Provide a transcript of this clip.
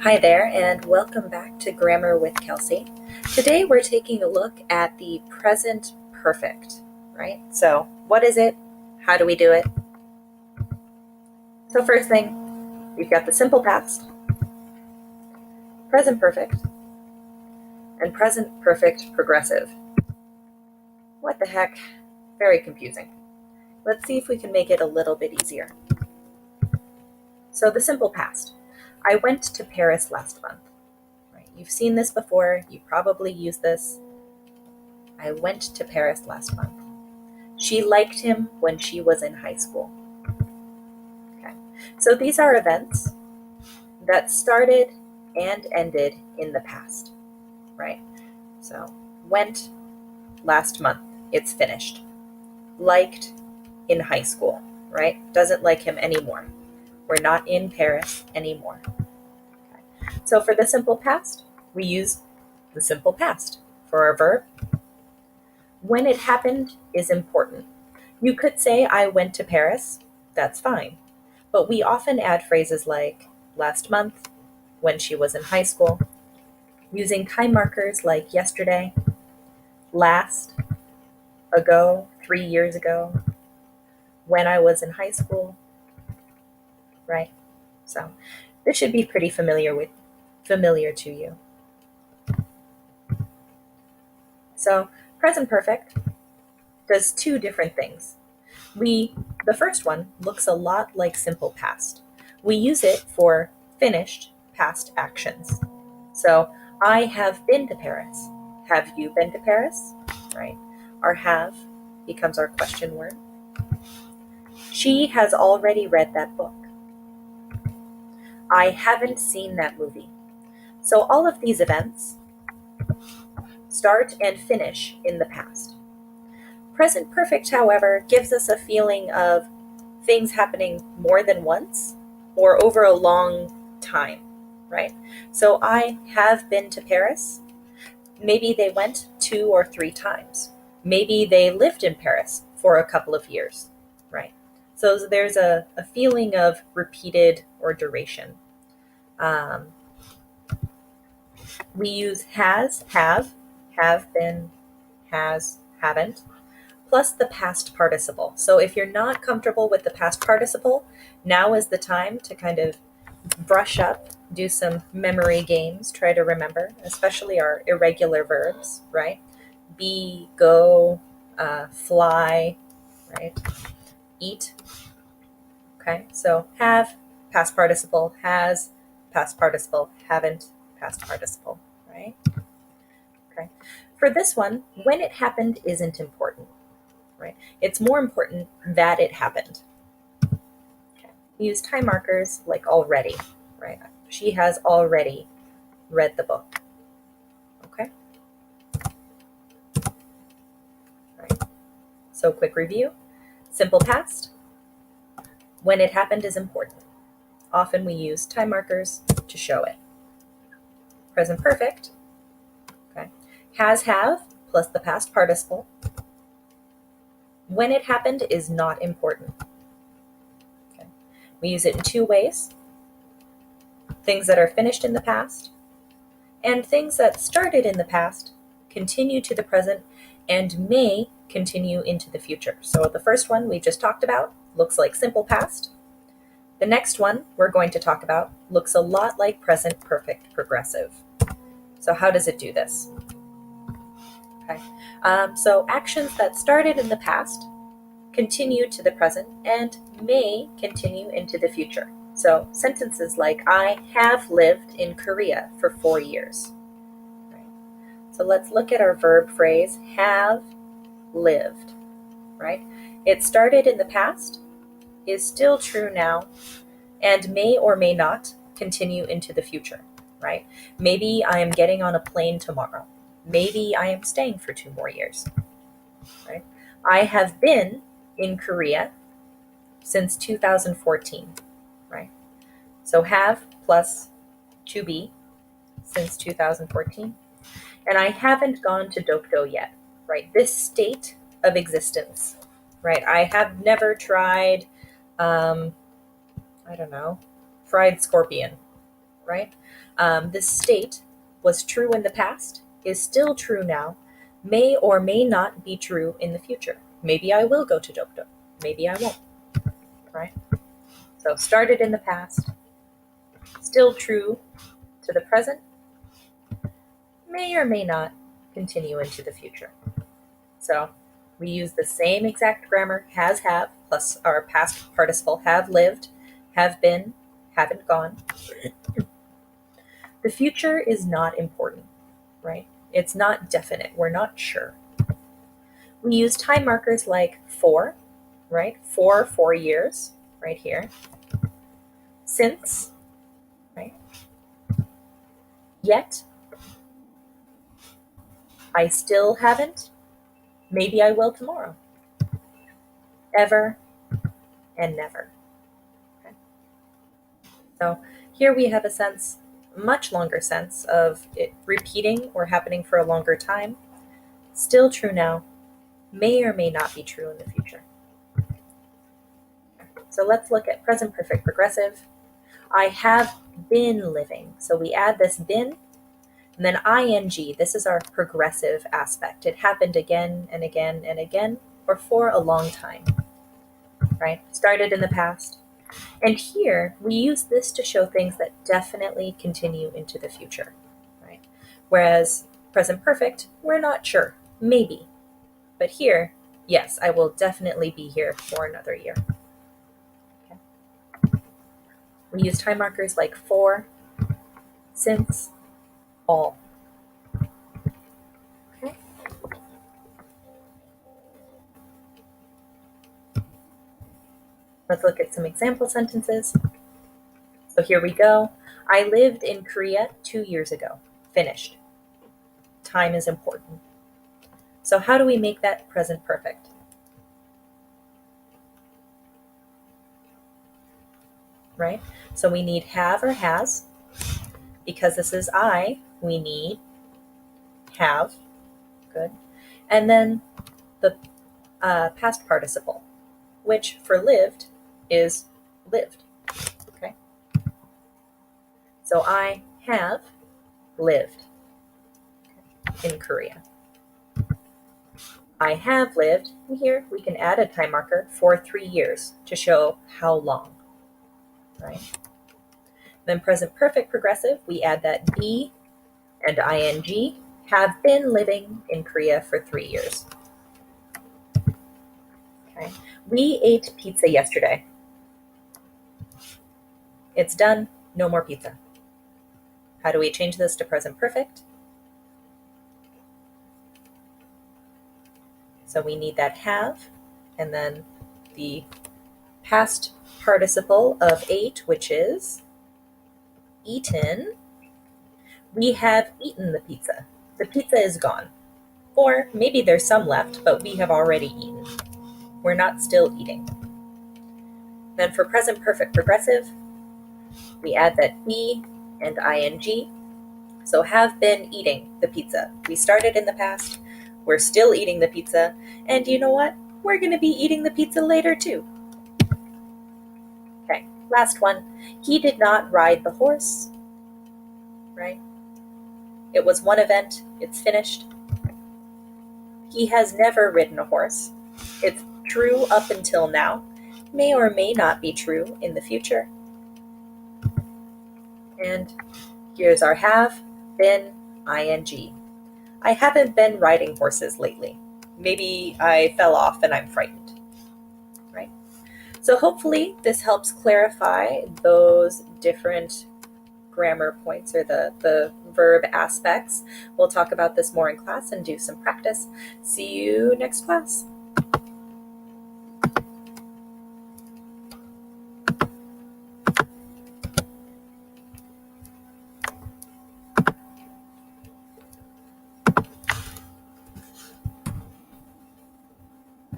Hi there, and welcome back to Grammar with Kelsey. Today we're taking a look at the present perfect, right? So, what is it? How do we do it? So, first thing, we've got the simple past, present perfect, and present perfect progressive. What the heck? Very confusing. Let's see if we can make it a little bit easier. So, the simple past. I went to Paris last month. Right? You've seen this before. You probably use this. I went to Paris last month. She liked him when she was in high school. Okay. So these are events that started and ended in the past, right? So went last month. It's finished. Liked in high school, right? Doesn't like him anymore. We're not in Paris anymore. Okay. So for the simple past, we use the simple past. For our verb, when it happened is important. You could say, I went to Paris. That's fine. But we often add phrases like last month, when she was in high school, using time markers like yesterday, last, ago, 3 years ago, when I was in high school, right? So this should be pretty familiar to you. So present perfect does two different things. The first one looks a lot like simple past. We use it for finished past actions. So I have been to Paris. Have you been to Paris? Right? Our have becomes our question word. She has already read that book. I haven't seen that movie. So all of these events start and finish in the past. Present perfect, however, gives us a feeling of things happening more than once or over a long time, right? So I have been to Paris. Maybe they went 2 or 3 times. Maybe they lived in Paris for a couple of years, right? So there's a feeling of repeated or duration. We use has, have been, has, haven't, plus the past participle. So if you're not comfortable with the past participle, now is the time to kind of brush up, do some memory games, try to remember, especially our irregular verbs, right? Be, go, fly, right? Eat. Okay, so have, past participle, has, past participle, haven't, past participle, right? Okay. For this one, when it happened isn't important, right? It's more important that it happened. Okay. We use time markers like already, right? She has already read the book. Okay. Right. So quick review. Simple past. When it happened is important. Often we use time markers to show it. Present perfect. Okay. Has, have, plus the past participle. When it happened is not important. Okay. We use it in 2 ways. Things that are finished in the past and things that started in the past continue to the present and may continue into the future. So the first one we just talked about looks like simple past. The next one we're going to talk about looks a lot like present perfect progressive. So how does it do this? Okay. So actions that started in the past continue to the present and may continue into the future. So sentences like, I have lived in Korea for 4 years. Right. So let's look at our verb phrase, have lived, right? It started in the past, is still true now, and may or may not continue into the future, right? Maybe I am getting on a plane tomorrow. Maybe I am staying for 2 more years, right? I have been in Korea since 2014, right? So have plus to be since 2014. And I haven't gone to Dokdo yet, right? This state of existence, right? I have never tried, fried scorpion, right? This state was true in the past, is still true now, may or may not be true in the future. Maybe I will go to Dokdo. Maybe I won't, right? So started in the past, still true to the present, may or may not continue into the future. So we use the same exact grammar, has, have, plus our past participle, have lived, have been, haven't gone. The future is not important, right? It's not definite. We're not sure. We use time markers like for, right? For 4 years, right here. Since, right? Yet. I still haven't. Maybe I will tomorrow. Ever and never. Okay. So here we have a sense, much longer sense of it repeating or happening for a longer time. Still true now, may or may not be true in the future. So let's look at present perfect progressive. I have been living. So we add this been, and then ing, this is our progressive aspect. It happened again and again and again, or for a long time, right? Started in the past. And here, we use this to show things that definitely continue into the future, right? Whereas present perfect, we're not sure, maybe. But here, yes, I will definitely be here for another year. Okay. We use time markers like for, since, all. Okay. Let's look at some example sentences. So here we go. I lived in Korea 2 years ago. Finished. Time is important. So how do we make that present perfect? Right? So we need have or has. Because this is I, we need have. Good. And then the past participle, which for lived is lived. Okay. So I have lived in Korea. I have lived, and here we can add a time marker for 3 years to show how long, right? Then present perfect progressive, we add that be and ing, have been living in Korea for 3 years. Okay. We ate pizza yesterday. It's done, no more pizza. How do we change this to present perfect? So we need that have, and then the past participle of ate, which is eaten. We have eaten the pizza. The pizza is gone. Or maybe there's some left, but we have already eaten. We're not still eating. Then for present perfect progressive, we add that be and ing. So have been eating the pizza. We started in the past. We're still eating the pizza. And you know what? We're going to be eating the pizza later too. Okay, last one. He did not ride the horse, right? It was one event. It's finished. He has never ridden a horse. It's true up until now. May or may not be true in the future. And here's our have, been, ing. I haven't been riding horses lately. Maybe I fell off and I'm frightened, right? So hopefully this helps clarify those different grammar points or the verb aspects. We'll talk about this more in class and do some practice. See you next class.